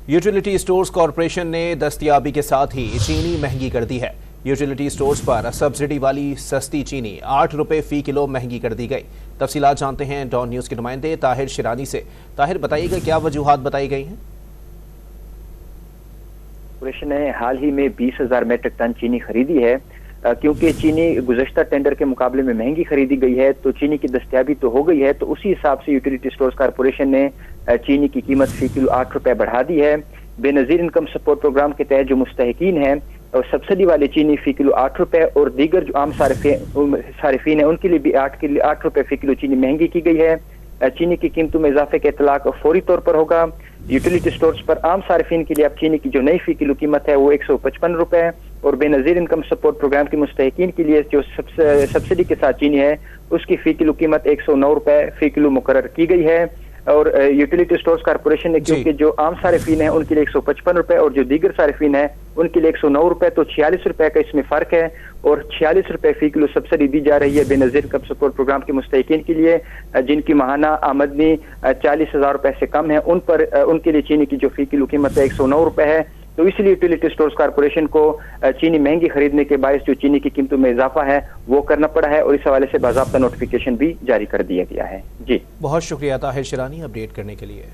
Utility stores corporation ने दस्तयाबी के साथ ही चीनी महंगी कर दी है। यूटिलिटी स्टोर्स पर सब्सिडी वाली सस्ती चीनी 8 रुपए फी किलो महंगी कर दी गई। तफसीलात जानते हैं डॉन न्यूज के नुमाइंदे ताहिर शिरानी से। ताहिर, बताइएगा क्या वजूहात बताई गई हैं? कॉरपोरेशन ने हाल ही में 20,000 मीट्रिक टन चीनी खरीदी है। क्योंकि चीनी गुज़श्ता टेंडर के मुकाबले में महंगी खरीदी गई है, तो चीनी की दस्तयाबी तो हो गई है, तो उसी हिसाब से यूटिलिटी स्टोर्स कॉरपोरेशन ने चीनी की कीमत फी किलो 8 रुपए बढ़ा दी है। बेनजीर इनकम सपोर्ट प्रोग्राम के तहत जो मुस्तहिकीन हैं और सब्सिडी वाली चीनी फी किलो 8 रुपए और दीगर जो आम सारिफीन है उनके लिए भी 8 रुपए फी किलो चीनी महंगी की गई है। चीनी की कीमतों में इजाफे का इतलाक फौरी तौर पर होगा। यूटिलिटी स्टोर्स पर आम सारिफीन के लिए अब चीनी की जो नई फी किलो कीमत है वो 155 रुपए है और बेनजीर इनकम सपोर्ट प्रोग्राम के मुस्तहिकीन के लिए जो सब्सिडी के साथ चीनी है उसकी फी किलो कीमत 109 रुपए फी किलो मुकर्रर की गई है। और यूटिलिटी स्टोर्स कॉरपोरेशन ने क्योंकि जो आम सारिफीन है उनके लिए 155 रुपए और जो दीगर सारिफीन है उनके लिए 109 रुपए, तो 46 रुपए का इसमें फर्क है और 46 रुपए फी किलो सब्सिडी दी जा रही है बेनजीर इनकम सपोर्ट प्रोग्राम के मुस्तहिकीन के लिए जिनकी माहाना आमदनी 40,000 रुपए से कम है। उनके लिए चीनी की जो फी किलो कीमत है 109 रुपए है। तो इसलिए यूटिलिटी स्टोर्स कॉरपोरेशन को चीनी महंगी खरीदने के बायस जो चीनी की कीमतों में इजाफा है वो करना पड़ा है और इस हवाले से बाज़ाब्ता नोटिफिकेशन भी जारी कर दिया गया है। जी, बहुत शुक्रिया ताहिर शिरानी अपडेट करने के लिए।